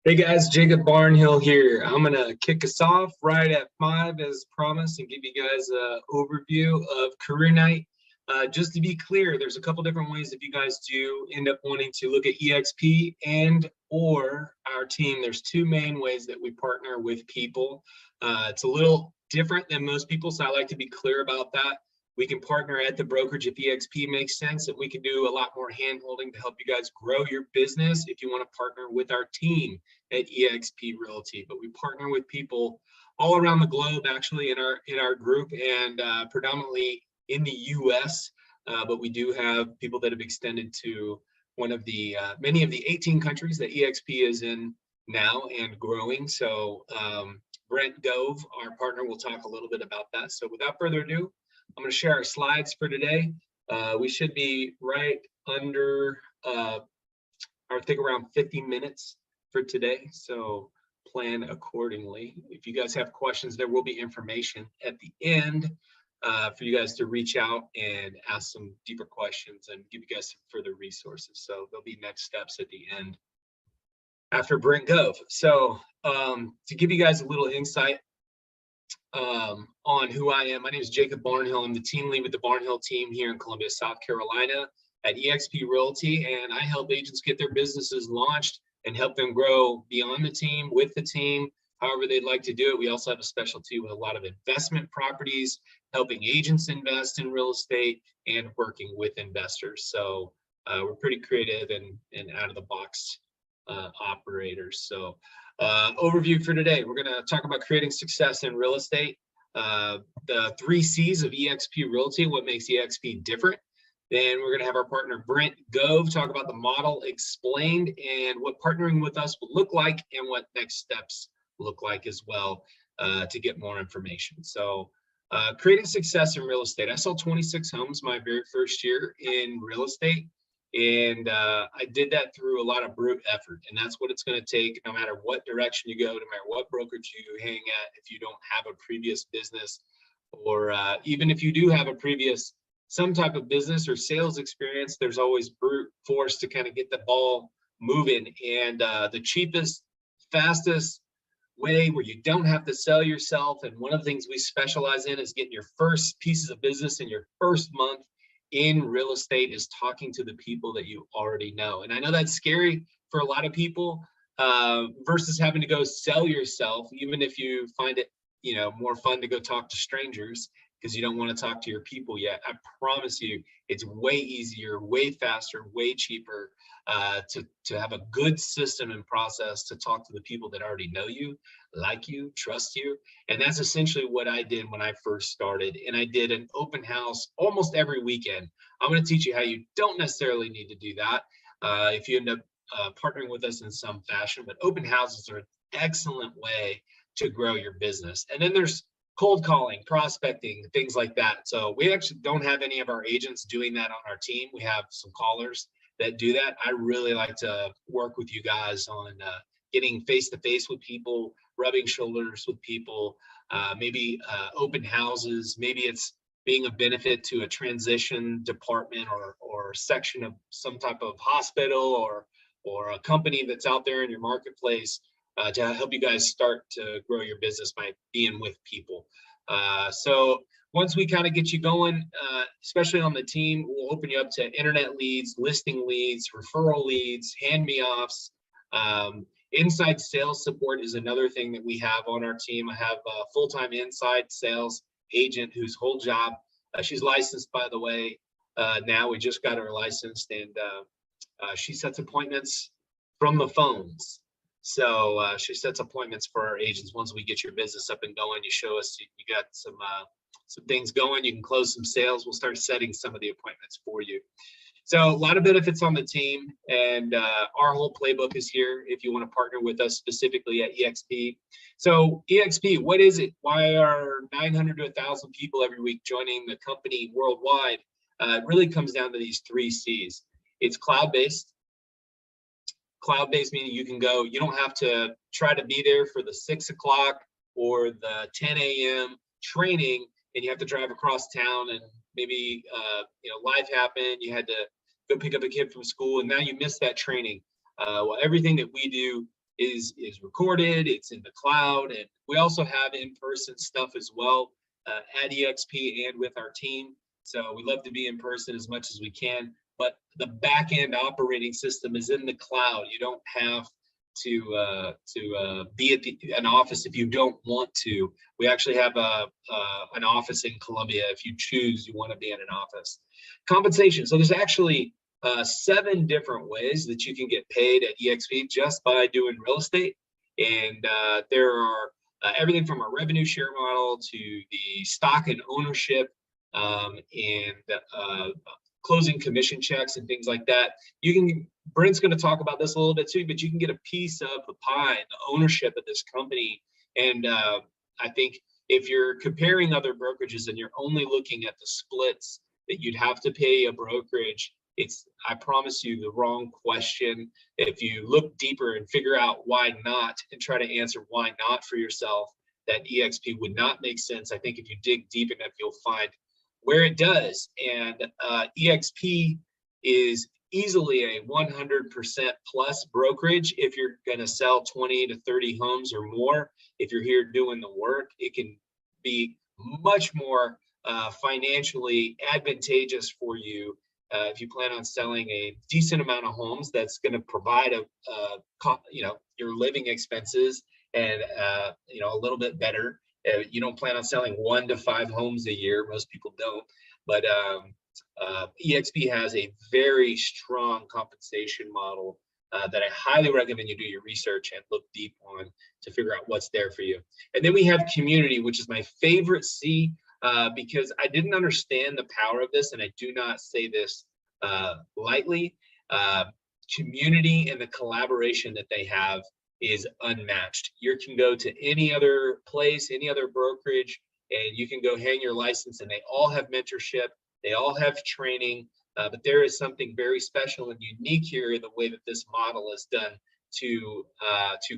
Hey guys, Jacob Barnhill here. I'm gonna kick us off right at 5 as promised and give you guys an overview of career night. Just to be clear, there's a couple different ways if you guys do end up wanting to look at eXp and or our team. There's two main ways that we partner with people. It's a little different than most people, so I like to be clear about that. We can partner at the brokerage if eXp makes sense, and we can do a lot more hand holding to help you guys grow your business if you want to partner with our team at eXp Realty. But we partner with people all around the globe, actually, in our group, and predominantly in the U.S. But we do have people that have extended to one of the many of the 18 countries that eXp is in now and growing. So Brent Gove, our partner, will talk a little bit about that. So without further ado, I'm going to share our slides for today. We should be right under, I think around 50 minutes for today. So plan accordingly. If you guys have questions, there will be information at the end for you guys to reach out and ask some deeper questions and give you guys some further resources. So there'll be next steps at the end after Brent Gove. So to give you guys a little insight on who I am. My name is Jacob Barnhill. I'm the team lead with the Barnhill team here in Columbia, South Carolina at eXp Realty, and I help agents get their businesses launched and help them grow beyond the team, with the team, however they'd like to do it. We also have a specialty with a lot of investment properties, helping agents invest in real estate and working with investors. So we're pretty creative and out of the box operators. So overview for today, we're going to talk about creating success in real estate, the 3 C's of eXp Realty, what makes eXp different. Then we're going to have our partner Brent Gove talk about the model explained and what partnering with us will look like and what next steps look like as well to get more information. So creating success in real estate. I sold 26 homes my very first year in real estate. And I did that through a lot of brute effort. And that's what it's going to take no matter what direction you go, no matter what brokerage you hang at, if you don't have a previous business, or even if you do have a previous some type of business or sales experience, there's always brute force to kind of get the ball moving. And the cheapest, fastest way where you don't have to sell yourself, and one of the things we specialize in is getting your first pieces of business in your first month in real estate, is talking to the people that you already know. And I know that's scary for a lot of people versus having to go sell yourself, even if you find it, more fun to go talk to strangers because you don't want to talk to your people yet. I promise you, it's way easier, way faster, way cheaper to have a good system and process to talk to the people that already know you, like you, trust you. And that's essentially what I did when I first started. And I did an open house almost every weekend. I'm going to teach you how you don't necessarily need to do that if you end up partnering with us in some fashion. But open houses are an excellent way to grow your business. And then there's cold calling, prospecting, things like that. So we actually don't have any of our agents doing that on our team. We have some callers that do that. I really like to work with you guys on getting face-to-face with people, rubbing shoulders with people, maybe open houses. Maybe it's being a benefit to a transition department or section of some type of hospital or a company that's out there in your marketplace to help you guys start to grow your business by being with people. So once we kind of get you going, especially on the team, we'll open you up to internet leads, listing leads, referral leads, hand-me-offs. Inside sales support is another thing that we have on our team. I have a full-time inside sales agent whose whole job, she's licensed, by the way. Now we just got her licensed, and she sets appointments from the phones. So she sets appointments for our agents. Once we get your business up and going, you show us you got some things going, you can close some sales, we'll start setting some of the appointments for you. So a lot of benefits on the team, and our whole playbook is here if you want to partner with us specifically at eXp. So eXp, what is it? Why are 900 to 1,000 people every week joining the company worldwide? It really comes down to these 3 C's. It's cloud-based. Cloud-based meaning you can go, you don't have to try to be there for the 6 o'clock or the 10 a.m. training, and you have to drive across town, and maybe life happened, you had to go pick up a kid from school, and now you missed that training. Well, everything that we do is recorded. It's in the cloud, and we also have in-person stuff as well at eXp and with our team. So we love to be in person as much as we can, but the back end operating system is in the cloud. You don't have to be at an office if you don't want to. We actually have an office in Columbia if you choose you want to be in an office. Compensation. So there's actually 7 different ways that you can get paid at eXp just by doing real estate. And there are everything from a revenue share model to the stock and ownership and closing commission checks and things like that. Brent's going to talk about this a little bit too, but you can get a piece of the pie, the ownership of this company. And I think if you're comparing other brokerages and you're only looking at the splits that you'd have to pay a brokerage, it's, I promise you, the wrong question. If you look deeper and figure out why not and try to answer why not for yourself, that eXp would not make sense. I think if you dig deep enough, you'll find where it does. And eXp is easily a 100% plus brokerage. If you're going to sell 20 to 30 homes or more, if you're here doing the work, it can be much more financially advantageous for you if you plan on selling a decent amount of homes. That's going to provide your living expenses and a little bit better. You don't plan on selling 1 to 5 homes a year. Most people don't, but eXp has a very strong compensation model that I highly recommend you do your research and look deep on to figure out what's there for you. And then we have community, which is my favorite C, because I didn't understand the power of this, and I do not say this lightly. Community and the collaboration that they have is unmatched. You can go to any other place, any other brokerage, and you can go hang your license, and they all have mentorship, they all have training, but there is something very special and unique here in the way that this model is done to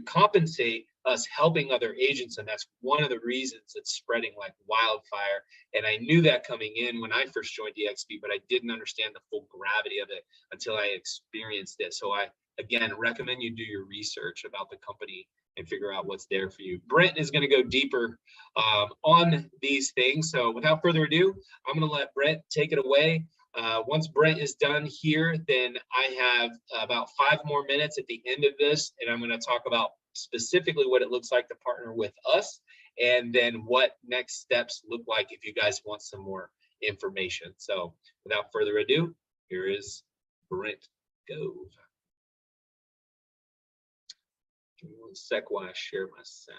compensate us helping other agents, and that's one of the reasons it's spreading like wildfire. And I knew that coming in when I first joined eXp, but I didn't understand the full gravity of it until I experienced it. So I, again, recommend you do your research about the company and figure out what's there for you. Brent is going to go deeper on these things. So without further ado, I'm going to let Brent take it away. Once Brent is done here, then I have about 5 more minutes at the end of this, and I'm going to talk about specifically what it looks like to partner with us, and then what next steps look like if you guys want some more information. So without further ado, here is Brent Gove. Give me 1 sec while I share my sound.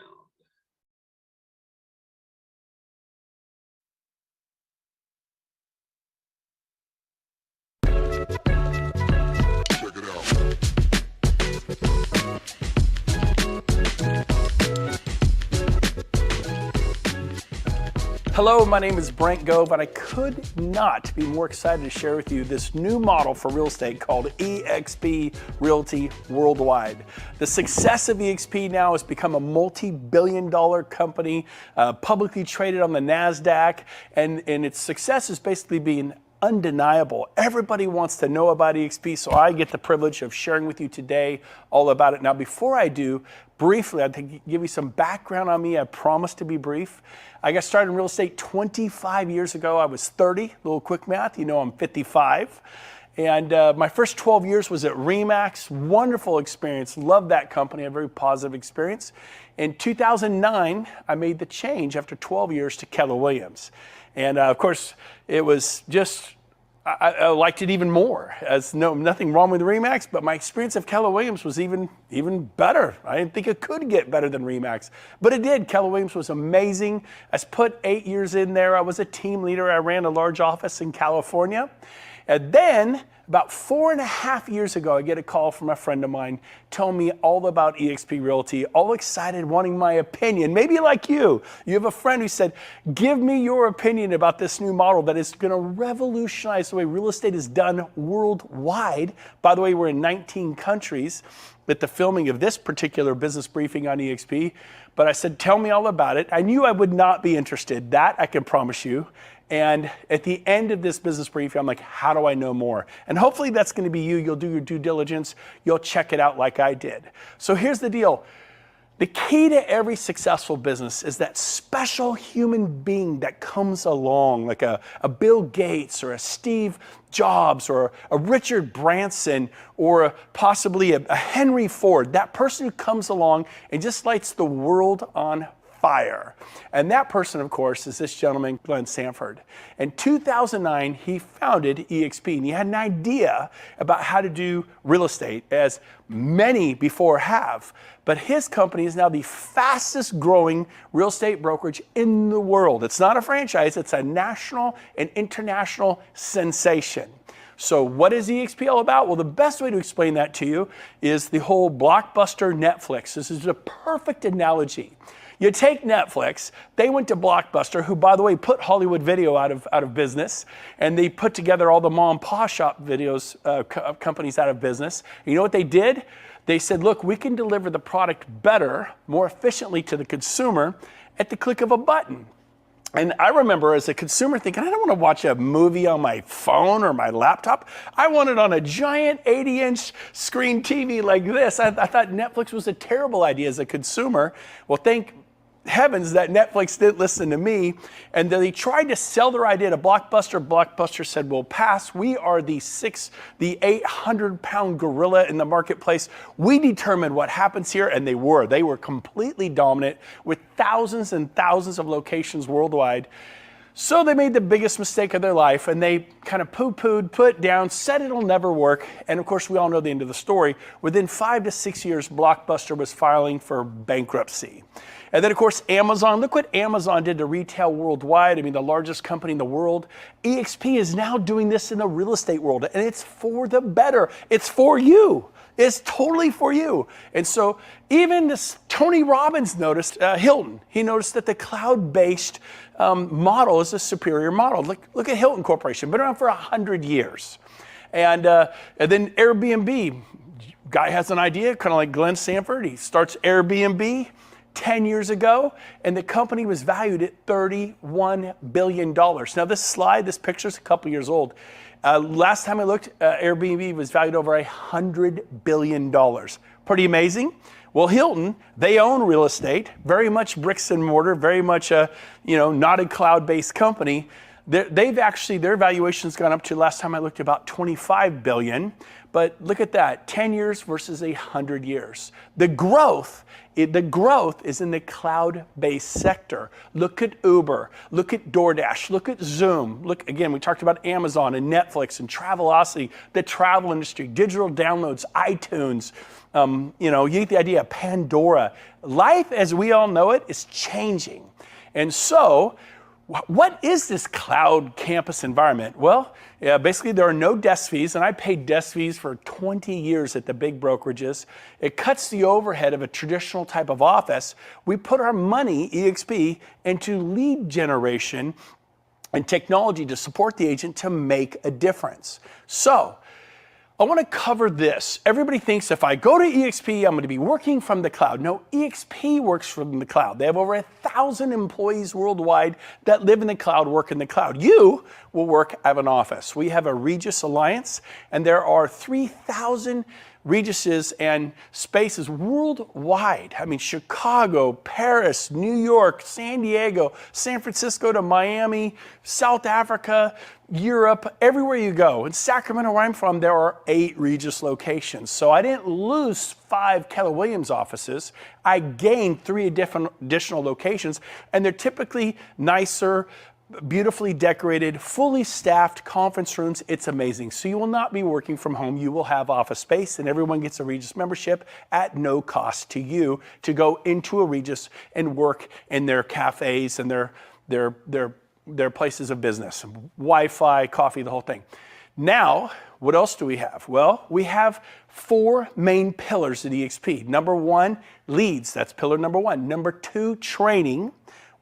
Check it out. Hello, my name is Brent Gove, and I could not be more excited to share with you this new model for real estate called eXp Realty Worldwide. The success of eXp now has become a multi-billion-dollar company, publicly traded on the NASDAQ, and its success is basically being undeniable. Everybody wants to know about eXp, so I get the privilege of sharing with you today all about it. Now, before I do, briefly, I'd give you some background on me. I promise to be brief. I got started in real estate 25 years ago. I was 30, a little quick math, you know I'm 55. And my first 12 years was at RE/MAX, wonderful experience, loved that company, a very positive experience. In 2009, I made the change after 12 years to Keller Williams. And of course, it was just, I liked it even more. As nothing wrong with RE/MAX, but my experience of Keller Williams was even better. I didn't think it could get better than RE/MAX, but it did. Keller Williams was amazing. I put 8 years in there. I was a team leader. I ran a large office in California. And then about 4.5 years ago, I get a call from a friend of mine telling me all about eXp Realty, all excited, wanting my opinion. Maybe like you have a friend who said, give me your opinion about this new model that is going to revolutionize the way real estate is done worldwide. By the way, we're in 19 countries with the filming of this particular business briefing on eXp. But I said, tell me all about it. I knew I would not be interested. That I can promise you. And at the end of this business briefing, I'm like, how do I know more? And hopefully that's going to be you. You'll do your due diligence. You'll check it out like I did. So here's the deal. The key to every successful business is that special human being that comes along, like a Bill Gates or a Steve Jobs or a Richard Branson or possibly a Henry Ford, that person who comes along and just lights the world on fire. And that person, of course, is this gentleman, Glenn Sanford. In 2009, he founded eXp, and he had an idea about how to do real estate, as many before have. But his company is now the fastest growing real estate brokerage in the world. It's not a franchise, it's a national and international sensation. So what is eXp all about? Well, the best way to explain that to you is the whole Blockbuster Netflix. This is a perfect analogy. You take Netflix, they went to Blockbuster, who, by the way, put Hollywood Video out of business, and they put together all the mom and pop shop videos companies out of business. And you know what they did? They said, look, we can deliver the product better, more efficiently to the consumer at the click of a button. And I remember as a consumer thinking, I don't want to watch a movie on my phone or my laptop. I want it on a giant 80-inch screen TV like this. I thought Netflix was a terrible idea as a consumer. Well, thank heavens that Netflix didn't listen to me, and they tried to sell their idea to Blockbuster. Blockbuster said, we'll pass. We are the 800-pound gorilla in the marketplace. We determine what happens here, and they were completely dominant with thousands and thousands of locations worldwide. So they made the biggest mistake of their life, and they kind of poo-pooed, put down, said it'll never work. And of course, we all know the end of the story. Within 5 to 6 years, Blockbuster was filing for bankruptcy. And then, of course, Amazon. Look what Amazon did to retail worldwide. I mean, the largest company in the world. eXp is now doing this in the real estate world, and it's for the better. It's for you. It's totally for you. And so even this Tony Robbins noticed, Hilton, he noticed that the cloud-based model is a superior model. Look at Hilton Corporation, been around for 100 years. And then Airbnb, guy has an idea, kind of like Glenn Sanford. He starts Airbnb 10 years ago, and the company was valued at $31 billion. Now this picture is a couple years old. Last time I looked, Airbnb was valued over $100 billion. Pretty amazing. Well, Hilton, they own real estate, very much bricks and mortar, very much a, not a cloud-based company. Their valuation's gone up to, last time I looked, about $25 billion. But look at that, 10 years versus 100 years. The growth is in the cloud-based sector. Look at Uber, look at DoorDash, look at Zoom. Look, again, we talked about Amazon and Netflix and Travelocity, the travel industry, digital downloads, iTunes. You get the idea, Pandora. Life as we all know it is changing. And so, what is this cloud campus environment? Well, basically there are no desk fees, and I paid desk fees for 20 years at the big brokerages. It cuts the overhead of a traditional type of office. We put our money, eXp, into lead generation and technology to support the agent to make a difference. So, I want to cover this. Everybody thinks if I go to eXp, I'm going to be working from the cloud. No, eXp works from the cloud. They have over 1,000 employees worldwide that live in the cloud, work in the cloud. You will work at an office. We have a Regus Alliance, and there are 3,000 Reguses and spaces worldwide. I mean, Chicago, Paris, New York, San Diego, San Francisco to Miami, South Africa, Europe, everywhere you go. In Sacramento, where I'm from, there are 8 Regus locations. So I didn't lose 5 Keller Williams offices. I gained 3 additional locations, and they're typically nicer, beautifully decorated, fully staffed conference rooms. It's amazing. So you will not be working from home. You will have office space, and everyone gets a Regus membership at no cost to you to go into a Regus and work in their cafes and their places of business. Wi-Fi, coffee, the whole thing. Now, what else do we have? Well, we have 4 main pillars at eXp. Number 1, leads. That's pillar number 1. Number 2, training.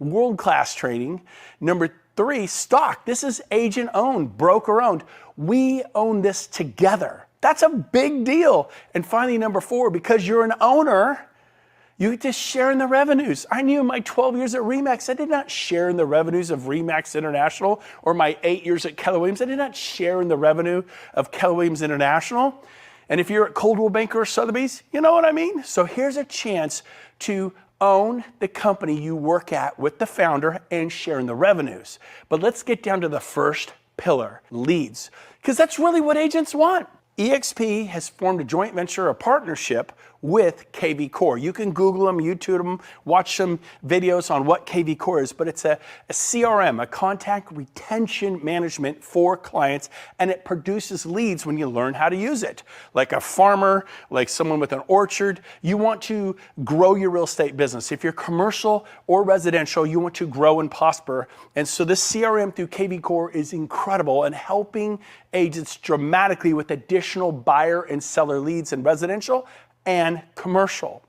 World-class training. Number 3, stock. This is agent-owned, broker-owned. We own this together. That's a big deal. And finally, number 4, because you're an owner, You get to share in the revenues. I knew in my 12 years at RE/MAX, I did not share in the revenues of RE/MAX International, or my 8 years at Keller Williams, I did not share in the revenue of Keller Williams International. And if you're at Coldwell Banker or Sotheby's, you know what I mean? So here's a chance to own the company you work at with the founder and share in the revenues. But let's get down to the first pillar, leads, because that's really what agents want. eXp has formed a joint venture, a partnership with KV Core. You can Google them, YouTube them, watch some videos on what KV Core is, but it's a CRM, a contact retention management for clients, and it produces leads when you learn how to use it. Like a farmer, like someone with an orchard, you want to grow your real estate business. If you're commercial or residential, you want to grow and prosper. And so this CRM through KV Core is incredible and helping agents dramatically with additional buyer and seller leads in residential and commercial.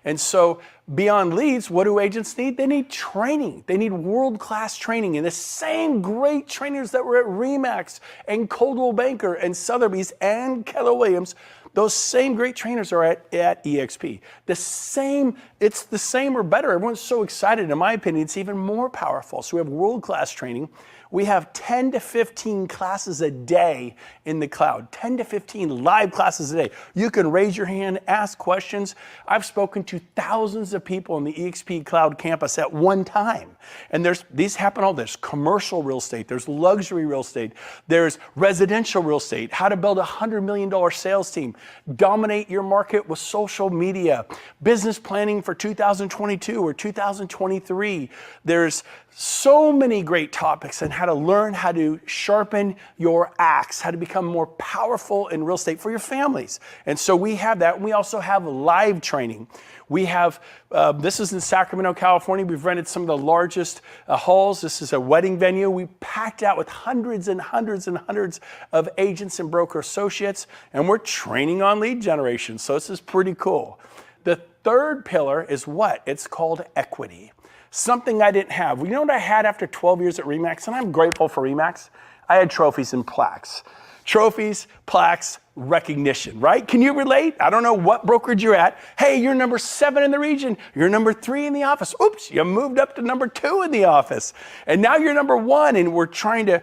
And so beyond leads, what do agents need? They need training. They need world-class training. And the same great trainers that were at RE/MAX and Coldwell Banker and Sotheby's and Keller Williams, those same great trainers are at eXp. It's the same or better. Everyone's so excited. In my opinion, it's even more powerful. So we have world-class training. We have 10 to 15 classes a day in the cloud, 10 to 15 live classes a day. You can raise your hand, ask questions. I've spoken to thousands of people in the eXp Cloud campus at one time. And these happen all. There's commercial real estate, there's luxury real estate, there's residential real estate, how to build a $100 million sales team, dominate your market with social media, business planning for 2022 or 2023. There's so many great topics on how to learn how to sharpen your axe, how to become more powerful in real estate for your families. And so we have that. We also have live training. We have, this is in Sacramento, California. We've rented some of the largest halls. This is a wedding venue. We packed out with hundreds and hundreds and hundreds of agents and broker associates, and we're training on lead generation. So this is pretty cool. The third pillar is what? It's called equity. Something I didn't have. You know what I had after 12 years at RE/MAX? And I'm grateful for RE/MAX. I had trophies and plaques. Trophies, plaques, recognition, right? Can you relate? I don't know what brokerage you're at. Hey, you're number 7 in the region. You're number 3 in the office. Oops, you moved up to number 2 in the office. And now you're number 1, and we're trying to,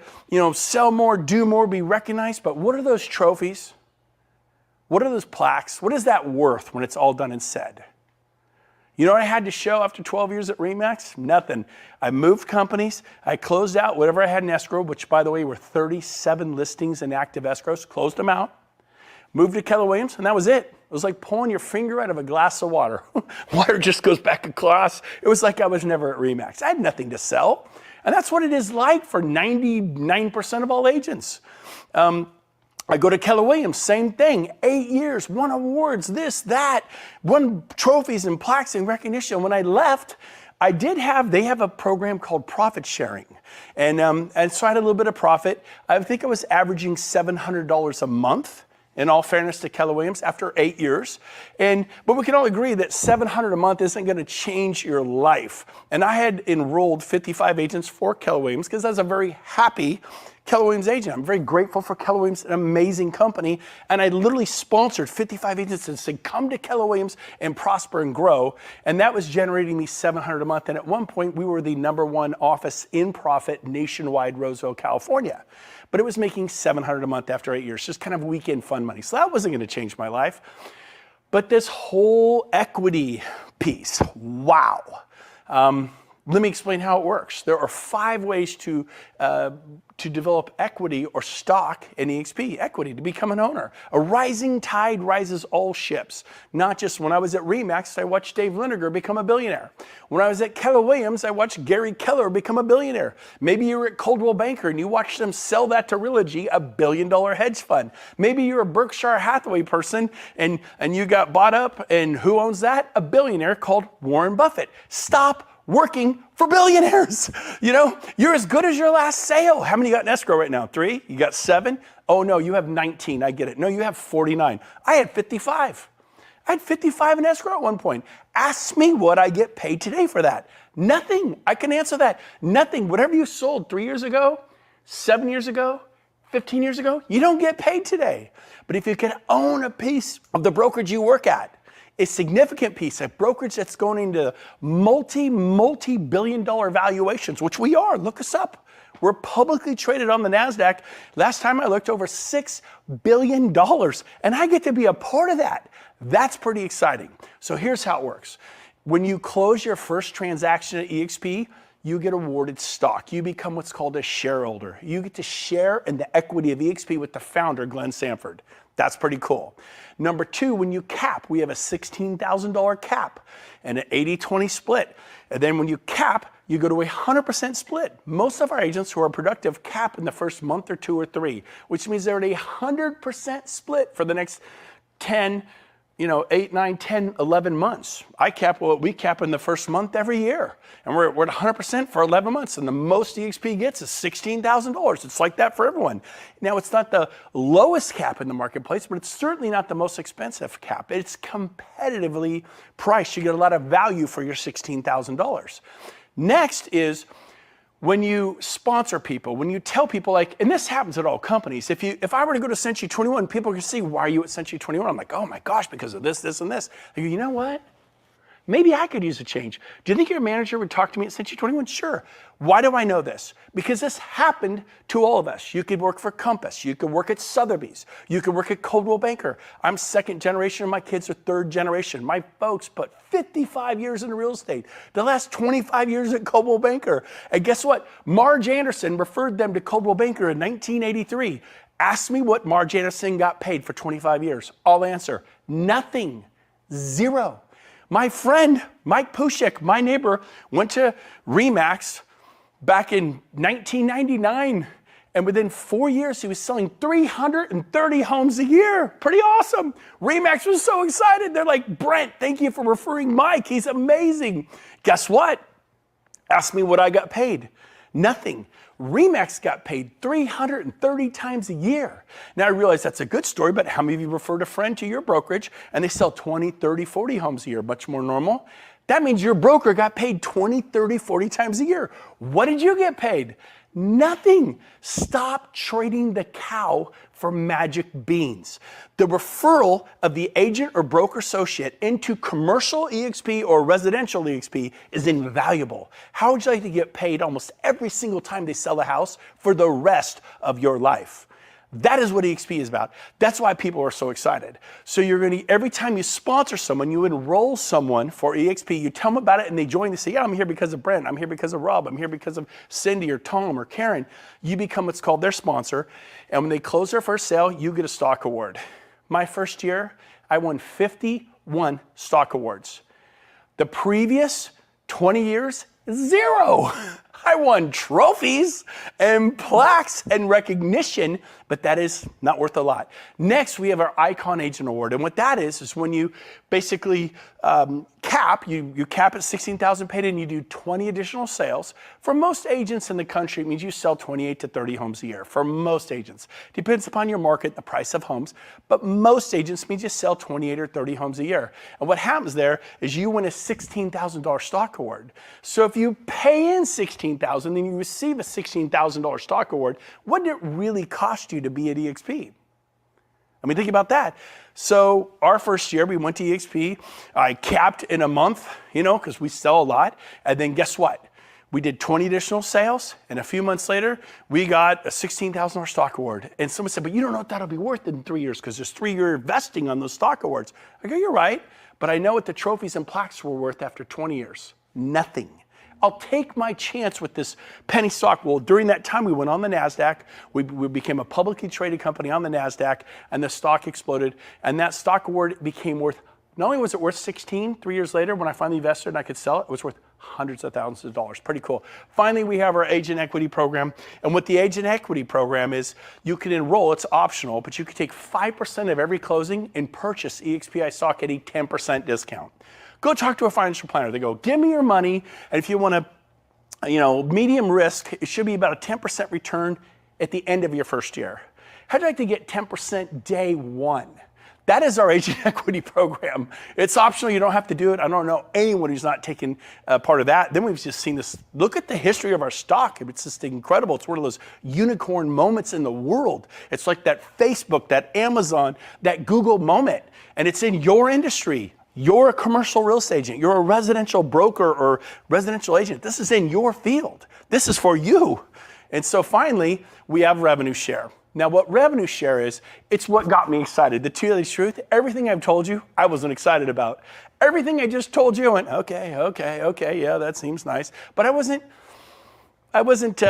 sell more, do more, be recognized. But what are those trophies? What are those plaques? What is that worth when it's all done and said? You know what I had to show after 12 years at RE/MAX? Nothing. I moved companies. I closed out whatever I had in escrow, which, by the way, were 37 listings in active escrows. Closed them out. Moved to Keller Williams, and that was it. It was like pulling your finger out of a glass of water. Water just goes back across. It was like I was never at RE/MAX. I had nothing to sell. And that's what it is like for 99% of all agents. I go to Keller Williams, same thing, 8 years, won awards, this, that, won trophies and plaques and recognition. When I left, they have a program called profit sharing. And so I had a little bit of profit. I think I was averaging $700 a month, in all fairness to Keller Williams, after 8 years. But we can all agree that $700 a month isn't gonna change your life. And I had enrolled 55 agents for Keller Williams because I was a very happy Keller Williams agent. I'm very grateful for Keller Williams, an amazing company. And I literally sponsored 55 agents and said, come to Keller Williams and prosper and grow. And that was generating me $700 a month. And at one point, we were the #1 office in profit nationwide, Roseville, California. But it was making $700 a month after 8 years, just kind of weekend fun money. So that wasn't gonna change my life. But this whole equity piece, wow. Let me explain how it works. There are 5 ways to develop equity or stock in eXp, equity, to become an owner. A rising tide rises all ships. Not just when I was at RE/MAX, I watched Dave Liniger become a billionaire. When I was at Keller Williams, I watched Gary Keller become a billionaire. Maybe you were at Coldwell Banker and you watched them sell that to Realty, a $1 billion hedge fund. Maybe you're a Berkshire Hathaway person and you got bought up, and who owns that? A billionaire called Warren Buffett. Stop working for billionaires. You're as good as your last sale. How many you got in escrow right now? 3? You got 7? Oh no, you have 19. I get it. No, you have 49. I had 55. I had 55 in escrow at one point. Ask me what I get paid today for that. Nothing. I can answer that. Nothing. Whatever you sold 3 years ago, 7 years ago, 15 years ago, you don't get paid today. But if you can own a piece of the brokerage you work at, a significant piece, a brokerage that's going into multi-billion dollar valuations, which we are. Look us up. We're publicly traded on the NASDAQ. Last time I looked, over $6 billion, and I get to be a part of that. That's pretty exciting. So here's how it works. When you close your first transaction at eXp, you get awarded stock. You become what's called a shareholder. You get to share in the equity of eXp with the founder, Glenn Sanford. That's pretty cool. Number two, when you cap, we have a $16,000 cap and an 80-20 split. And then when you cap, you go to a 100% split. Most of our agents who are productive cap in the first month or two or three, which means they're at a 100% split for the next 10, 8, 9, 10, 11 months. We cap in the first month every year. And we're at 100% for 11 months. And the most eXp gets is $16,000. It's like that for everyone. Now, it's not the lowest cap in the marketplace, but it's certainly not the most expensive cap. It's competitively priced. You get a lot of value for your $16,000. Next is when you sponsor people, when you tell people, like, and this happens at all companies. If I were to go to Century 21, people can see, why are you at Century 21? I'm like, oh my gosh, because of this, this, and this. I go, you know what? Maybe I could use a change. Do you think your manager would talk to me at Century 21? Sure. Why do I know this? Because this happened to all of us. You could work for Compass. You could work at Sotheby's. You could work at Coldwell Banker. I'm second generation and my kids are third generation. My folks put 55 years in real estate. The last 25 years at Coldwell Banker. And guess what? Marge Anderson referred them to Coldwell Banker in 1983. Ask me what Marge Anderson got paid for 25 years. I'll answer, nothing, zero. My friend, Mike Pushek, my neighbor, went to RE/MAX back in 1999. And within 4 years, he was selling 330 homes a year. Pretty awesome. RE/MAX was so excited. They're like, Brent, thank you for referring Mike. He's amazing. Guess what? Ask me what I got paid. Nothing. RE/MAX got paid 330 times a year. Now I realize that's a good story, but how many of you referred a friend to your brokerage and they sell 20, 30, 40 homes a year? Much more normal. That means your broker got paid 20, 30, 40 times a year. What did you get paid? Nothing. Stop trading the cow for magic beans. The referral of the agent or broker associate into commercial eXp or residential eXp is invaluable. How would you like to get paid almost every single time they sell a house for the rest of your life? That is what eXp is about. That's why people are so excited. So you're going to, every time you sponsor someone, you enroll someone for eXp, you tell them about it and they join, they say, yeah, I'm here because of Brent, I'm here because of Rob, I'm here because of Cindy or Tom or Karen. You become what's called their sponsor. And when they close their first sale, you get a stock award. My first year, I won 51 stock awards. The previous 20 years, zero. I won trophies and plaques and recognition, but that is not worth a lot. Next, we have our Icon Agent Award. And what that is when you basically cap, you cap at $16,000 paid and you do 20 additional sales. For most agents in the country, it means you sell 28 to 30 homes a year. For most agents. Depends upon your market, the price of homes, but most agents means you sell 28 or 30 homes a year. And what happens there is you win a $16,000 stock award. So if you pay in $16,000 and you receive a $16,000 stock award, what did it really cost you to be at eXp? I mean, think about that. So our first year, we went to eXp. I capped in a month, because we sell a lot. And then guess what? We did 20 additional sales. And a few months later, we got a $16,000 stock award. And someone said, but you don't know what that'll be worth in 3 years because there's 3-year vesting on those stock awards. I go, you're right. But I know what the trophies and plaques were worth after 20 years. Nothing. I'll take my chance with this penny stock. Well, during that time, we went on the NASDAQ. We became a publicly traded company on the NASDAQ, and the stock exploded. And that stock award became worth, not only was it worth 16 3 years later when I finally invested and I could sell it, it was worth hundreds of thousands of dollars. Pretty cool. Finally, we have our agent equity program. And what the agent equity program is, you can enroll, it's optional, but you can take 5% of every closing and purchase eXp stock at a 10% discount. Go talk to a financial planner. They go, give me your money, and if you want to, medium risk, it should be about a 10% return at the end of your first year. How'd you like to get 10% day one? That is our agent equity program. It's optional. You don't have to do it. I don't know anyone who's not taken part of that. Then we've just seen this. Look at the history of our stock. It's just incredible. It's one of those unicorn moments in the world. It's like that Facebook, that Amazon, that Google moment. And it's in your industry. You're a commercial real estate agent. You're a residential broker or residential agent. This is in your field. This is for you. And so finally, we have revenue share. Now what revenue share is, it's what got me excited. The two-days truth, everything I've told you, I wasn't excited about. Everything I just told you, I went, okay, yeah, that seems nice. But I wasn't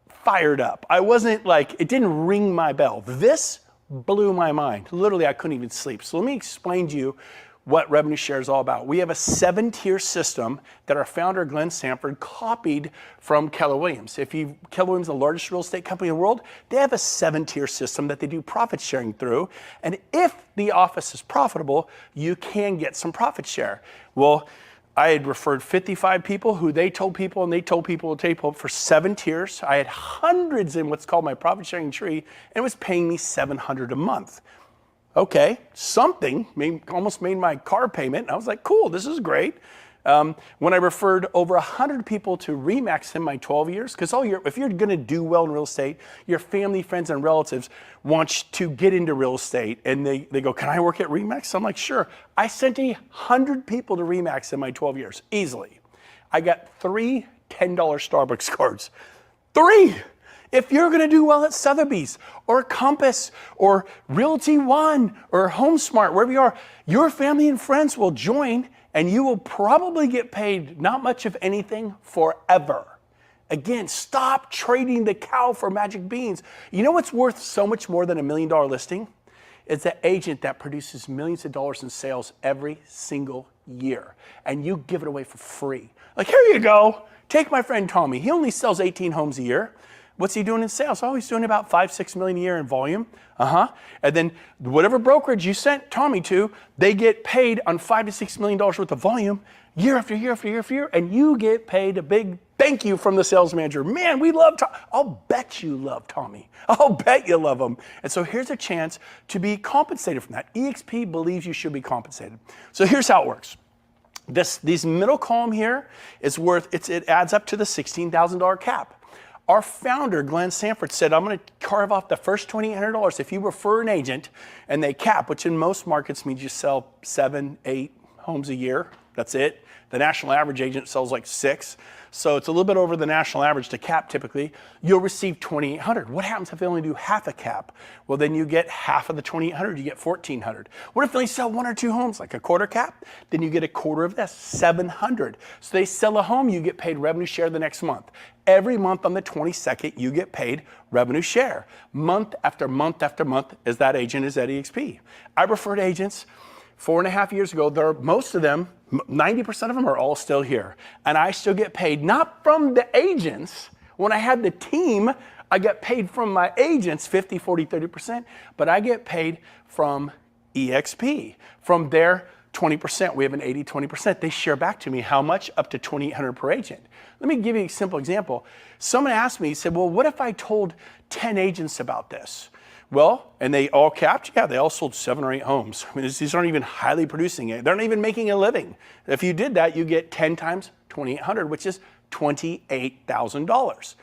fired up. I wasn't like, it didn't ring my bell. This blew my mind. Literally, I couldn't even sleep. So let me explain to you what revenue share is all about. We have a 7-tier system that our founder, Glenn Sanford, copied from Keller Williams. Keller Williams is the largest real estate company in the world. They have a 7-tier system that they do profit sharing through. And if the office is profitable, you can get some profit share. Well, I had referred 55 people who they told people, and they told people for 7 tiers. I had hundreds in what's called my profit sharing tree, and it was paying me $700 a month. Okay, something almost made my car payment. I was like, cool, this is great. When I referred over 100 people to RE/MAX in my 12 years, because if you're gonna do well in real estate, your family, friends, and relatives want you to get into real estate, and they go, can I work at RE/MAX? I'm like, sure. I sent 100 people to RE/MAX in my 12 years, easily. I got 3 $10 Starbucks cards. 3! If you're gonna do well at Sotheby's or Compass or Realty One or HomeSmart, wherever you are, your family and friends will join, and you will probably get paid not much of anything forever. Again, stop trading the cow for magic beans. You know what's worth so much more than $1 million listing? It's the agent that produces millions of dollars in sales every single year, and you give it away for free. Like, here you go. Take my friend Tommy. He only sells 18 homes a year. What's he doing in sales? Oh, he's doing about 5-6 million a year in volume. And then whatever brokerage you sent Tommy to, they get paid on $5 to $6 million worth of volume year after year after year after year, and you get paid a big thank you from the sales manager. Man, we love Tommy. I'll bet you love Tommy. I'll bet you love him. And so here's a chance to be compensated from that. eXp believes you should be compensated. So here's how it works. These middle column here is it adds up to the $16,000 cap. Our founder, Glenn Sanford, said, I'm going to carve off the first $2,800 if you refer an agent and they cap, which in most markets means you sell 7, 8 homes a year. That's it. The national average agent sells like 6. So it's a little bit over the national average to cap typically. You'll receive $2,800. What happens if they only do half a cap? Well, then you get half of the $2,800, you get $1,400. What if they sell 1 or 2 homes, like a quarter cap? Then you get a quarter of this, $700. So they sell a home, you get paid revenue share the next month. Every month on the 22nd, you get paid revenue share. Month after month after month, as that agent is at eXp. I referred agents 4.5 years ago. Most of them, 90% of them are all still here. And I still get paid, not from the agents. When I had the team, I got paid from my agents, 50, 40, 30%, but I get paid from eXp, from their 20%. We have an 80-20%. They share back to me how much? Up to $2,800 per agent. Let me give you a simple example. Someone asked me, he said, well, what if I told 10 agents about this? Well, and they all capped? Yeah, they all sold 7 or 8 homes. I mean, these aren't even highly producing it. They're not even making a living. If you did that, you get 10 times 2,800, which is $28,000.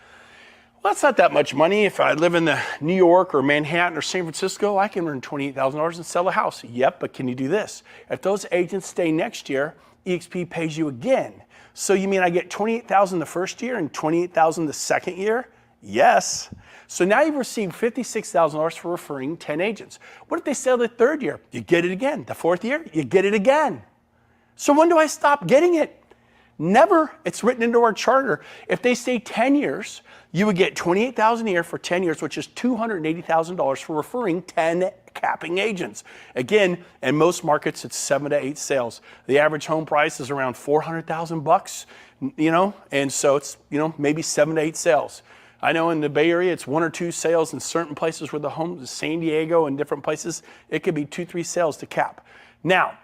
Well, that's not that much money. If I live in the New York or Manhattan or San Francisco, I can earn $28,000 and sell a house. Yep, but can you do this? If those agents stay next year, eXp pays you again. So you mean I get $28,000 the first year and $28,000 the second year? Yes. So now you've received $56,000 for referring 10 agents. What if they sell the third year? You get it again. The fourth year, you get it again. So when do I stop getting it? Never. It's written into our charter. If they stay 10 years, you would get $28,000 a year for 10 years, which is $280,000 for referring 10 capping agents. Again, in most markets, it's 7 to 8 sales. The average home price is around $400,000, and so it's, maybe 7 to 8 sales. I know in the Bay Area, it's 1 or 2 sales in certain places where the homes, San Diego and different places, it could be 2, 3 sales to cap. Now,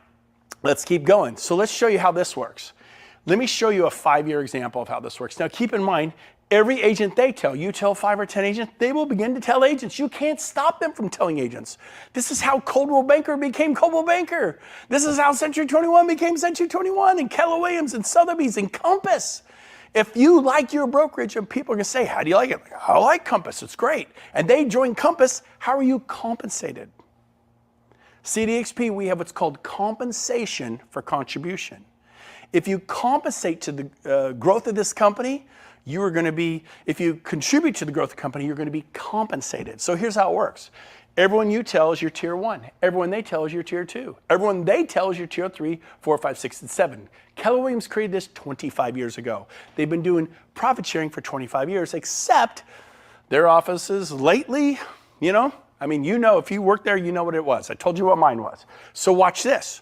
let's keep going. So let's show you how this works. Let me show you a 5-year example of how this works. Now, keep in mind, every agent you tell 5 or 10 agents, they will begin to tell agents. You can't stop them from telling agents. This is how Coldwell Banker became Coldwell Banker. This is how Century 21 became Century 21, and Keller Williams and Sotheby's and Compass. If you like your brokerage and people are going to say, how do you like it? I like Compass, it's great. And they join Compass, how are you compensated? See, at eXp, we have what's called compensation for contribution. If you compensate to the growth of this company, you are going to be, if you contribute to the growth of the company, you're going to be compensated. So here's how it works. Everyone you tell is your tier 1. Everyone they tell is your tier 2. Everyone they tell is your tier 3, 4, 5, 6, and 7. Keller Williams created this 25 years ago. They've been doing profit sharing for 25 years, except their offices lately, you know, if you work there, you know what it was. I told you what mine was. So watch this.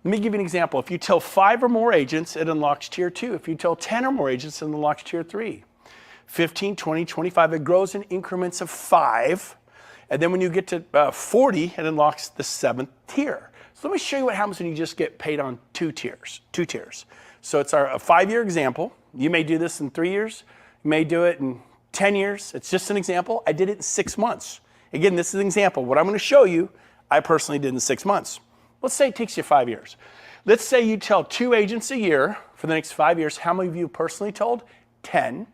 Let me give you an example. If you tell 5 or more agents, it unlocks tier 2. If you tell 10 or more agents, it unlocks tier 3. 15, 20, 25, it grows in increments of 5. And then when you get to 40, it unlocks the 7th tier. So let me show you what happens when you just get paid on 2 tiers. So it's a 5-year example. You may do this in 3 years. You may do it in 10 years. It's just an example. I did it in 6 months. Again, this is an example. What I'm going to show you, I personally did in 6 months. Let's say it takes you 5 years. Let's say you tell 2 agents a year for the next 5 years. How many of you personally told? 10.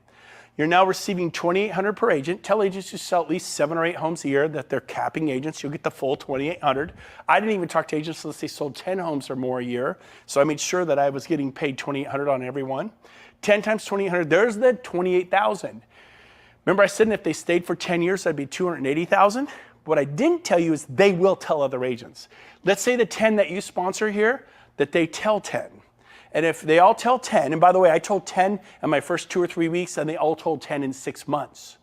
You're now receiving $2,800 per agent. Tell agents who sell at least 7 or 8 homes a year that they're capping agents. You'll get the full $2,800. I didn't even talk to agents unless they sold 10 homes or more a year. So I made sure that I was getting paid $2,800 on every one. 10 times $2,800, there's the $28,000. Remember I said if they stayed for 10 years, that'd be $280,000. What I didn't tell you is they will tell other agents. Let's say the 10 that you sponsor here, that they tell 10. And if they all tell 10, and by the way, I told 10 in my first 2 or 3 weeks, and they all told 10 in 6 months.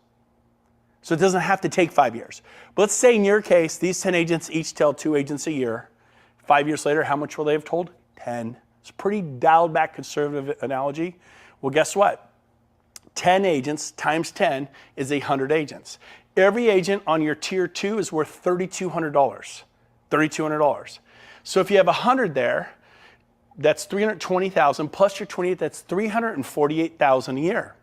So it doesn't have to take 5 years. But let's say in your case, these 10 agents each tell 2 agents a year. 5 years later, how much will they have told? 10. It's a pretty dialed back conservative analogy. Well, guess what? 10 agents times 10 is 100 agents. Every agent on your tier 2 is worth $3,200. $3,200. So if you have 100 there, that's $320,000 plus your 28, that's $348,000 a year.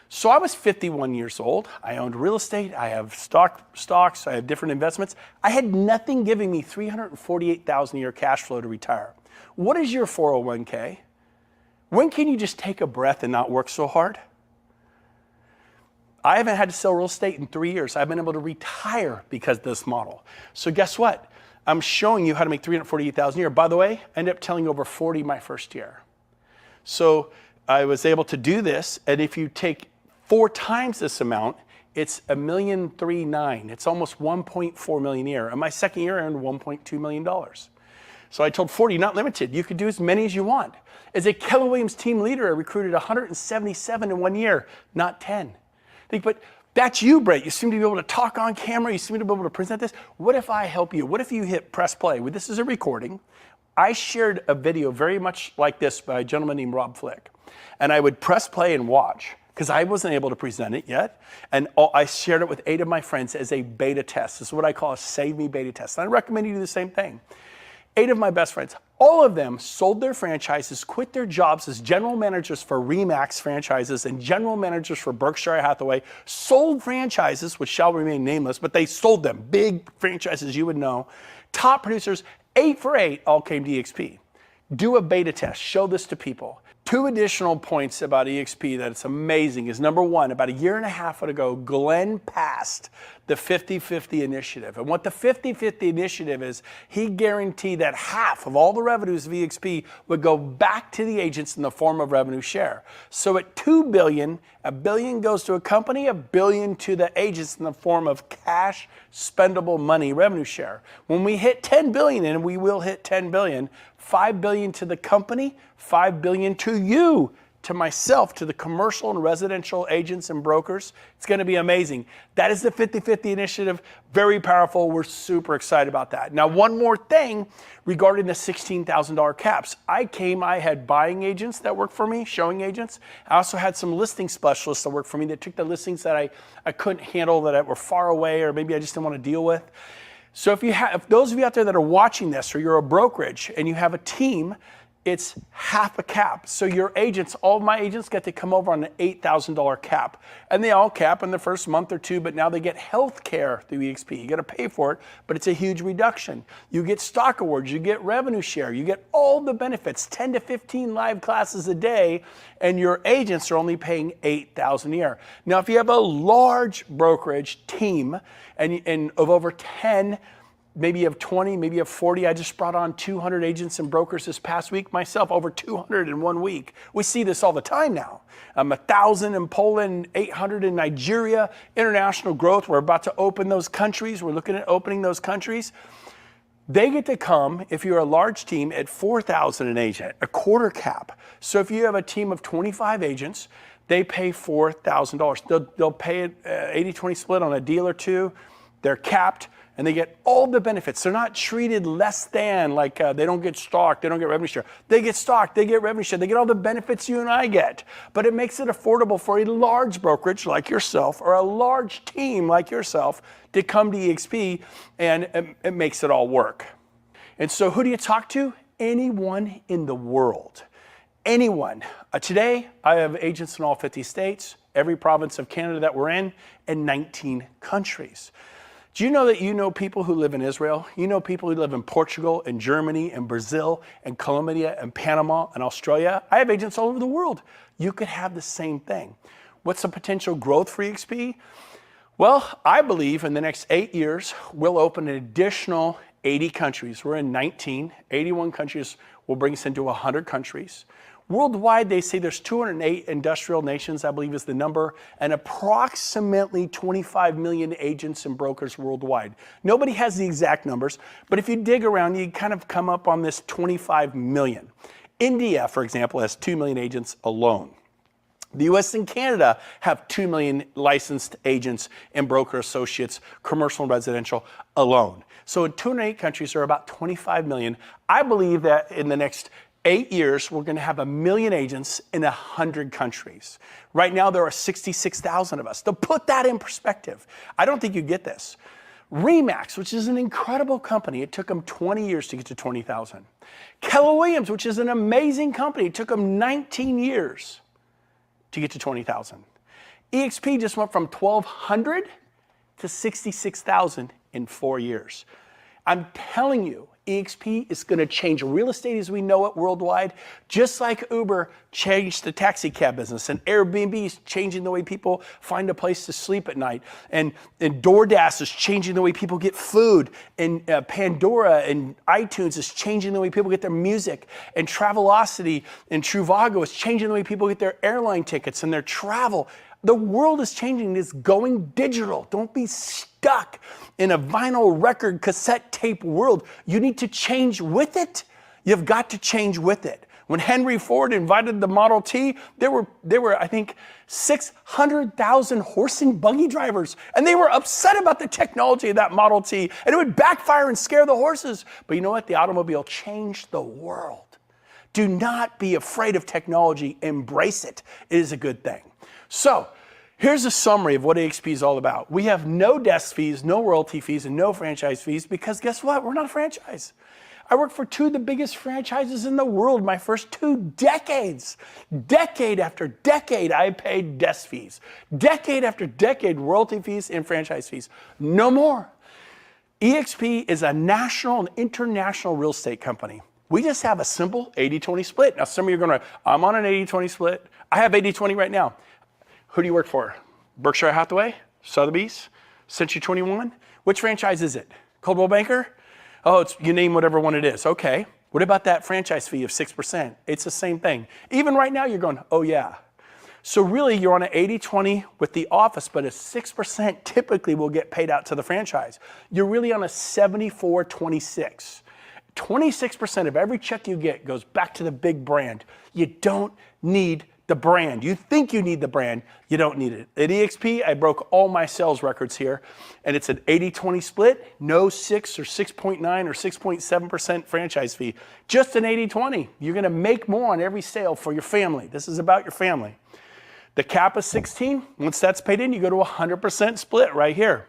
So I was 51 years old. I owned real estate. I have stocks. I have different investments. I had nothing giving me $348,000 a year cash flow to retire. What is your 401k? When can you just take a breath and not work so hard? I haven't had to sell real estate in 3 years. I've been able to retire because of this model. So guess what? I'm showing you how to make $348,000 a year. By the way, I ended up telling over 40 my first year. So I was able to do this, and if you take 4 times this amount, it's $1.39 million. It's almost $1.4 million a year. And my second year I earned $1.2 million. So I told 40, not limited. You could do as many as you want. As a Keller Williams team leader, I recruited 177 in 1 year, not 10. But that's you, Brett. You seem to be able to talk on camera. You seem to be able to present this. What if I help you? What if you hit press play? Well, this is a recording. I shared a video very much like this by a gentleman named Rob Flick. And I would press play and watch because I wasn't able to present it yet. And I shared it with 8 of my friends as a beta test. This is what I call a Save Me beta test. And I recommend you do the same thing. 8 of my best friends, all of them sold their franchises, quit their jobs as general managers for RE/MAX franchises and general managers for Berkshire Hathaway, sold franchises, which shall remain nameless, but they sold them, big franchises you would know. Top producers, 8 for 8, all came to eXp. Do a beta test, show this to people. 2 additional points about eXp that it's amazing is number 1, about a year and a half ago, Glenn passed the 50-50 initiative. And what the 50-50 initiative is, he guaranteed that half of all the revenues of eXp would go back to the agents in the form of revenue share. So at $2 billion, $1 billion goes to a company, $1 billion to the agents in the form of cash, spendable money, revenue share. When we hit 10 billion, and we will hit 10 billion, $5 billion to the company, $5 billion to you, to myself, to the commercial and residential agents and brokers. It's going to be amazing. That is the 50-50 initiative. Very powerful. We're super excited about that. Now, one more thing regarding the $16,000 caps. I had buying agents that worked for me, showing agents. I also had some listing specialists that worked for me that took the listings that I couldn't handle, that were far away, or maybe I just didn't want to deal with. So if those of you out there that are watching this, or you're a brokerage and you have a team, it's half a cap. So your agents, all of my agents get to come over on an $8,000 cap. And they all cap in the first month or 2, but now they get health care through eXp. You got to pay for it, but it's a huge reduction. You get stock awards, you get revenue share, you get all the benefits, 10 to 15 live classes a day, and your agents are only paying $8,000 a year. Now, if you have a large brokerage team and of over 10 maybe you have 20, maybe you have 40. I just brought on 200 agents and brokers this past week myself, over 200 in 1 week. We see this all the time now. 1,000 in Poland, 800 in Nigeria, international growth. We're about to open those countries. We're looking at opening those countries. They get to come, if you're a large team, at 4,000 an agent, a quarter cap. So if you have a team of 25 agents, they pay $4,000. They'll pay it 80-20 split on a deal or two. They're capped, and they get all the benefits. They're not treated less than, like they don't get stock, they don't get revenue share. They get stock, they get revenue share, they get all the benefits you and I get. But it makes it affordable for a large brokerage like yourself or a large team like yourself to come to eXp, and it makes it all work. And so who do you talk to? Anyone in the world. Anyone. Today, I have agents in all 50 states, every province of Canada that we're in, and 19 countries. Do you know that you know people who live in Israel? You know people who live in Portugal and Germany and Brazil and Colombia and Panama and Australia? I have agents all over the world. You could have the same thing. What's the potential growth for eXp? Well, I believe in the next 8 years, we'll open an additional 80 countries. We're in 19, 81 countries will bring us into 100 countries. Worldwide, they say there's 208 industrial nations, I believe is the number, and approximately 25 million agents and brokers worldwide. Nobody has the exact numbers, but if you dig around, you kind of come up on this 25 million. India, for example, has 2 million agents alone. The US and Canada have 2 million licensed agents and broker associates, commercial and residential alone. So in 208 countries, there are about 25 million. I believe that in the next 8 years, we're going to have 1 million agents in 100 countries. Right now, there are 66,000 of us. To put that in perspective, I don't think you get this. RE/MAX, which is an incredible company, it took them 20 years to get to 20,000. Keller Williams, which is an amazing company, it took them 19 years to get to 20,000. eXp just went from 1,200 to 66,000 in 4 years. I'm telling you, eXp is going to change real estate as we know it worldwide, just like Uber changed the taxi cab business, and Airbnb is changing the way people find a place to sleep at night, and DoorDash is changing the way people get food, and Pandora and iTunes is changing the way people get their music, and Travelocity and Trivago is changing the way people get their airline tickets and their travel. The world is changing. It's going digital. Don't be stuck in a vinyl record cassette tape world. You need to change with it. You've got to change with it. When Henry Ford invited the Model T, there were I think 600,000 horse and buggy drivers, and they were upset about the technology of that Model T, and it would backfire and scare the horses. But you know what? The automobile changed the world. Do not be afraid of technology. Embrace it. It is a good thing. So here's a summary of what eXp is all about. We have no desk fees, no royalty fees, and no franchise fees because guess what? We're not a franchise. I worked for 2 of the biggest franchises in the world my first 2 decades. Decade after decade, I paid desk fees. Decade after decade, royalty fees and franchise fees. No more. eXp is a national and international real estate company. We just have a simple 80-20 split. Now, some of you are going to, I'm on an 80-20 split. I have 80-20 right now. Who do you work for? Berkshire Hathaway? Sotheby's? Century 21? Which franchise is it? Coldwell Banker? Oh, you name whatever one it is. Okay. What about that franchise fee of 6%? It's the same thing. Even right now, you're going, oh yeah. So really, you're on an 80-20 with the office, but a 6% typically will get paid out to the franchise. You're really on a 74-26. 26% of every check you get goes back to the big brand. You don't need the brand. You think you need the brand, you don't need it. At eXp, I broke all my sales records here, and it's an 80-20 split, no 6 or 6.9 or 6.7% franchise fee, just an 80-20. You're going to make more on every sale for your family. This is about your family. The cap is 16. Once that's paid in, you go to 100% split right here.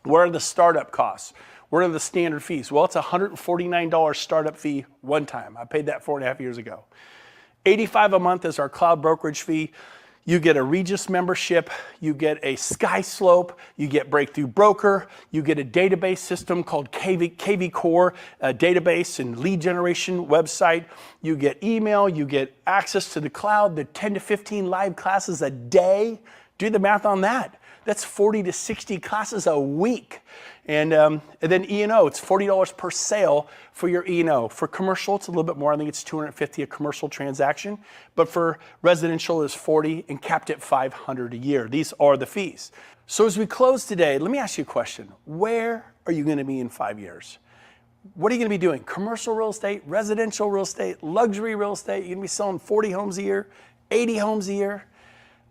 What are the startup costs? What are the standard fees? Well, it's a $149 startup fee one time. I paid that 4.5 years ago. $85 a month is our cloud brokerage fee. You get a Regis membership, you get a SkySlope, you get Breakthrough Broker, you get a database system called KV Core, a database and lead generation website. You get email, you get access to the cloud, the 10 to 15 live classes a day. Do the math on that. That's 40 to 60 classes a week. And then E&O, it's $40 per sale for your E&O. For commercial, it's a little bit more. I think it's $250 a commercial transaction. But for residential, it's $40 and capped at $500 a year. These are the fees. So as we close today, let me ask you a question. Where are you going to be in 5 years? What are you going to be doing? Commercial real estate, residential real estate, luxury real estate? You're going to be selling 40 homes a year, 80 homes a year?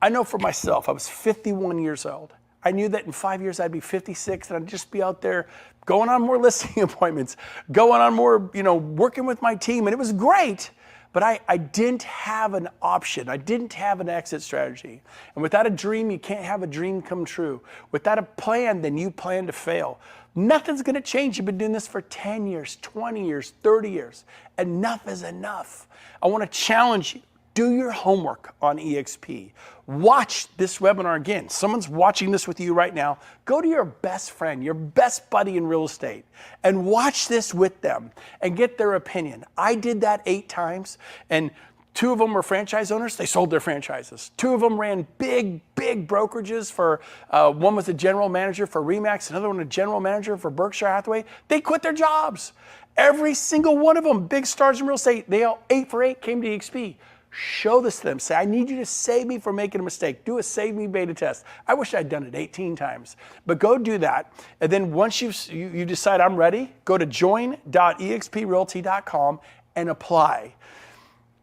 I know for myself, I was 51 years old. I knew that in 5 years I'd be 56 and I'd just be out there going on more listing appointments, going on more, working with my team. And it was great, but I didn't have an option. I didn't have an exit strategy. And without a dream, you can't have a dream come true. Without a plan, then you plan to fail. Nothing's gonna change. You've been doing this for 10 years, 20 years, 30 years. Enough is enough. I wanna challenge you. Do your homework on eXp. Watch this webinar again. Someone's watching this with you right now. Go to your best friend, your best buddy in real estate, and watch this with them and get their opinion. I did that 8 times, and 2 of them were franchise owners. They sold their franchises. 2 of them ran big brokerages for, one was a general manager for RE/MAX, another one a general manager for Berkshire Hathaway. They quit their jobs. Every single one of them, big stars in real estate, they all 8 for 8 came to eXp. Show this to them. Say, I need you to save me from making a mistake. Do a save me beta test. I wish I'd done it 18 times, but go do that. And then once you decide I'm ready, go to join.exprealty.com and apply.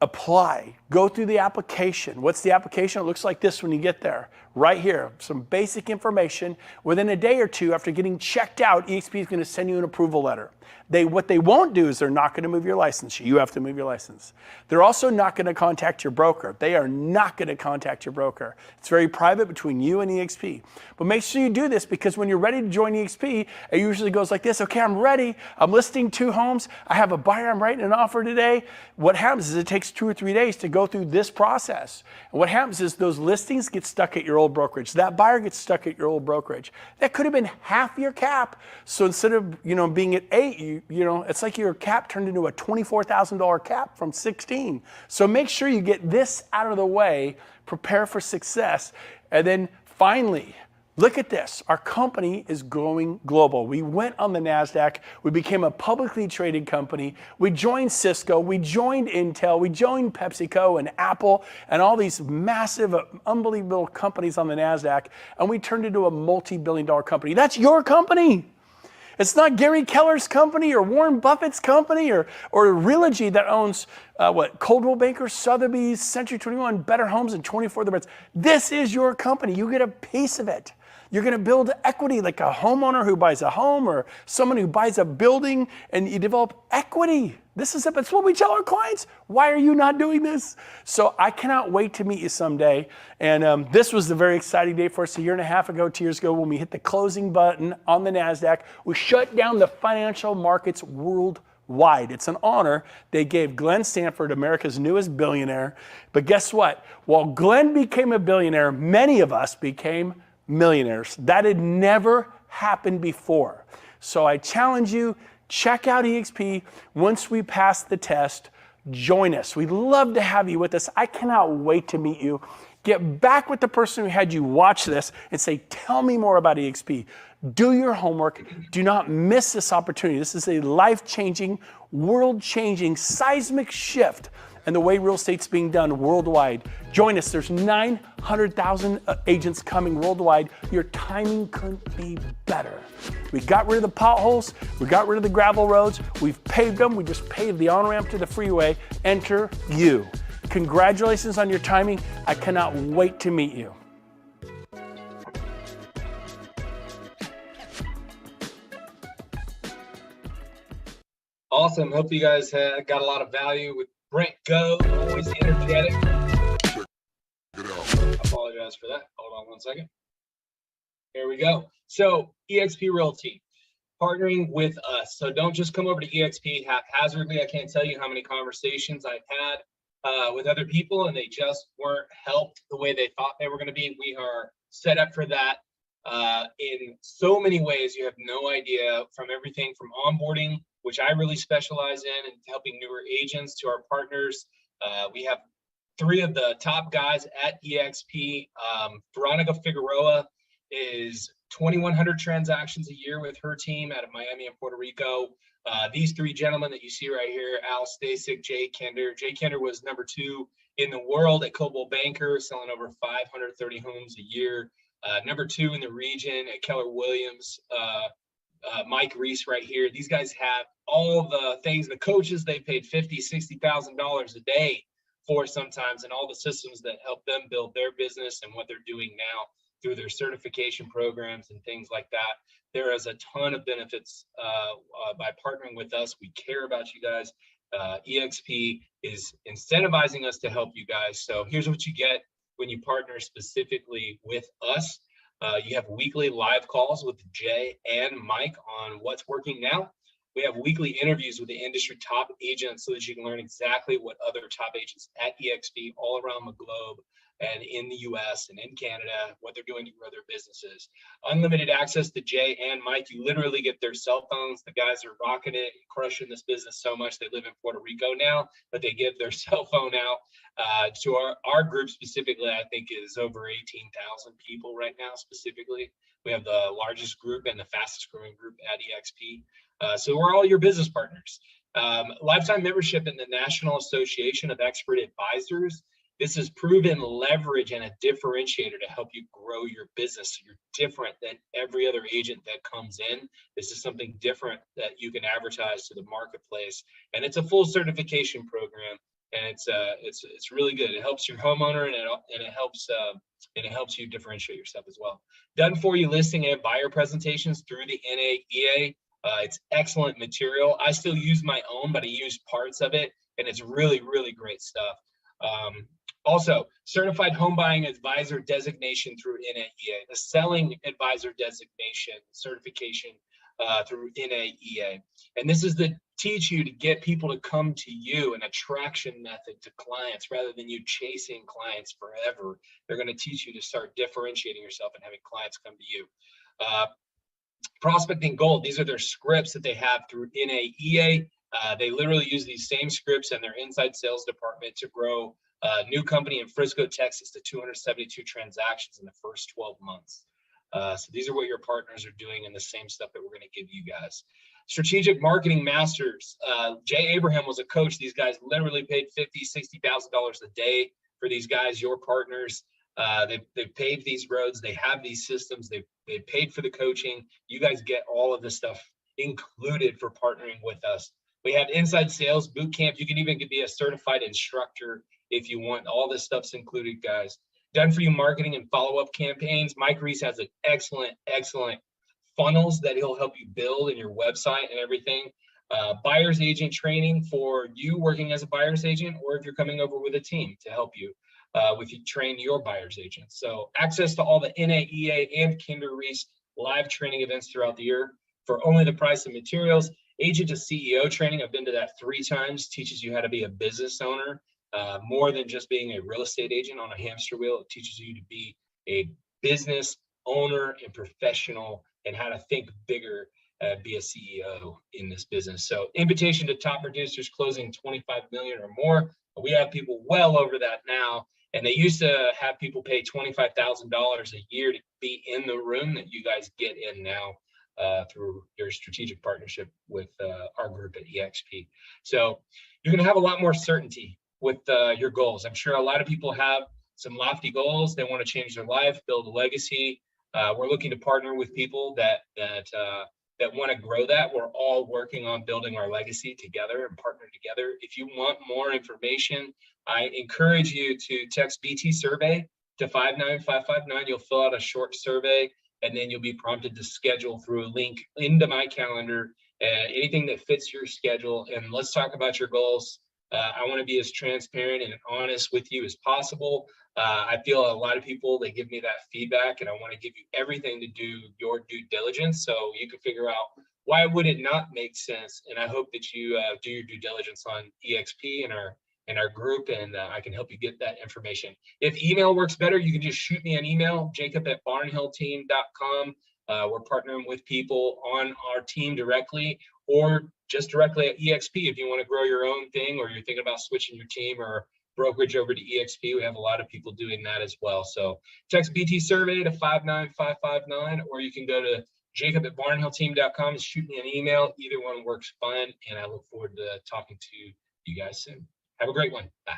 Apply. Go through the application. What's the application? It looks like this when you get there. Right here, some basic information. Within a day or 2 after getting checked out, eXp is going to send you an approval letter. What they won't do is they're not going to move your license. You have to move your license. They're also not going to contact your broker. They are not going to contact your broker. It's very private between you and eXp. But make sure you do this, because when you're ready to join eXp, it usually goes like this. Okay, I'm ready. I'm listing 2 homes. I have a buyer. I'm writing an offer today. What happens is it takes 2 or 3 days to go through this process. And what happens is those listings get stuck at your old brokerage. That buyer gets stuck at your old brokerage. That could have been half your cap. So instead of being at 8, it's like your cap turned into a $24,000 cap from 16. So make sure you get this out of the way, prepare for success, and then finally, look at this. Our company is going global. We went on the NASDAQ. We became a publicly traded company. We joined Cisco. We joined Intel. We joined PepsiCo and Apple and all these massive, unbelievable companies on the NASDAQ. And we turned into a multi-billion-dollar company. That's your company. It's not Gary Keller's company or Warren Buffett's company or Realty that owns Coldwell Banker, Sotheby's, Century 21, Better Homes, and 24 Other Brands. This is your company. You get a piece of it. You're going to build equity like a homeowner who buys a home or someone who buys a building, and you develop equity. This is it. That's what we tell our clients. Why are you not doing this? So I cannot wait to meet you someday. And this was a very exciting day for us 1.5 years ago, 2 years ago, when we hit the closing button on the NASDAQ. We shut down the financial markets worldwide. It's an honor. They gave Glenn Stanford, America's newest billionaire. But guess what? While Glenn became a billionaire, many of us became millionaires. That had never happened before. So I challenge you, check out eXp. Once we pass the test, join us. We'd love to have you with us. I cannot wait to meet you. Get back with the person who had you watch this and say, tell me more about eXp. Do your homework. Do not miss this opportunity. This is a life-changing, world-changing, seismic shift in the way real estate's being done worldwide. Join us. There's 900,000 agents coming worldwide. Your timing couldn't be better. We got rid of the potholes. We got rid of the gravel roads. We've paved them. We just paved the on-ramp to the freeway. Enter you. Congratulations on your timing. I cannot wait to meet you. Awesome. Hope you guys got a lot of value with Brent Go, always energetic. I apologize for that. Hold on one second. Here we go. So eXp Realty, partnering with us. So don't just come over to eXp haphazardly. I can't tell you how many conversations I've had with other people, and they just weren't helped the way they thought they were going to be. We are set up for that in so many ways. You have no idea, from everything from onboarding, which I really specialize in, and helping newer agents, to our partners. We have 3 of the top guys at eXp. Veronica Figueroa is 2,100 transactions a year with her team out of Miami and Puerto Rico. These three gentlemen that you see right here, Al Stasik, Jay Kender. Jay Kender was #2 in the world at Coldwell Banker, selling over 530 homes a year. #2 in the region at Keller Williams. Mike Reese right here. These guys have all the things, the coaches they paid $50,000, $60,000 a day for sometimes, and all the systems that help them build their business and what they're doing now through their certification programs and things like that. There is a ton of benefits by partnering with us. We care about you guys. eXp is incentivizing us to help you guys. So here's what you get when you partner specifically with us. You have weekly live calls with Jay and Mike on what's working now. We have weekly interviews with the industry top agents so that you can learn exactly what other top agents at eXp all around the globe and in the US and in Canada, what they're doing to grow their businesses. Unlimited access to Jay and Mike. You literally get their cell phones. The guys are rocking it, crushing this business so much. They live in Puerto Rico now, but they give their cell phone out to our group specifically. I think is over 18,000 people right now specifically. We have the largest group and the fastest growing group at eXp. So we're all your business partners. Lifetime membership in the National Association of Expert Advisors. This is proven leverage and a differentiator to help you grow your business. You're different than every other agent that comes in. This is something different that you can advertise to the marketplace, and it's a full certification program, and it's really good. It helps your homeowner, and it helps you differentiate yourself as well. Done for you listing and buyer presentations through the NAEA. It's excellent material. I still use my own, but I use parts of it, and it's really, really great stuff. Also, certified home buying advisor designation through NAEA, the selling advisor designation certification through NAEA. And this is to teach you to get people to come to you, an attraction method to clients rather than you chasing clients forever. They're going to teach you to start differentiating yourself and having clients come to you. Prospecting Gold, these are their scripts that they have through NAEA. They literally use these same scripts in their inside sales department to grow a new company in Frisco, Texas to 272 transactions in the first 12 months. So these are what your partners are doing and the same stuff that we're going to give you guys. Strategic Marketing Masters. Jay Abraham was a coach. These guys literally paid $50,000, $60,000 a day for these guys, your partners. They've paved these roads. They have these systems. They've paid for the coaching. You guys get all of this stuff included for partnering with us. We have inside sales boot camp. You can even be a certified instructor if you want. All this stuff's included, guys. Done for you marketing and follow-up campaigns. Mike Reese has an excellent funnels that he'll help you build in your website and everything. Buyer's agent training for you working as a buyer's agent, or if you're coming over with a team to help you with you train your buyer's agents. So access to all the NAEA and Kinder Reese live training events throughout the year for only the price of materials. Agent to CEO training, I've been to that 3 times, teaches you how to be a business owner, more than just being a real estate agent on a hamster wheel. It teaches you to be a business owner and professional and how to think bigger, be a CEO in this business. So invitation to top producers closing 25 million or more. We have people well over that now. And they used to have people pay $25,000 a year to be in the room that you guys get in now through your strategic partnership with our group at eXp. So you're going to have a lot more certainty with your goals. I'm sure a lot of people have some lofty goals. They want to change their life, build a legacy. We're looking to partner with people that want to grow that. We're all working on building our legacy together and partner together. If you want more information, I encourage you to text BT survey to 59559. You'll fill out a short survey, and then you'll be prompted to schedule through a link into my calendar, anything that fits your schedule. And let's talk about your goals. I want to be as transparent and honest with you as possible. I feel a lot of people, they give me that feedback, and I want to give you everything to do your due diligence so you can figure out why would it not make sense. And I hope that you do your due diligence on eXp and our group, and I can help you get that information. If email works better, you can just shoot me an email, jacob@barnhillteam.com. We're partnering with people on our team directly, or just directly at eXp if you want to grow your own thing, or you're thinking about switching your team, or brokerage over to eXp. We have a lot of people doing that as well. So text BT survey to 59559, or you can go to jacob@barnhillteam.com and shoot me an email. Either one works fine. And I look forward to talking to you guys soon. Have a great one. Bye.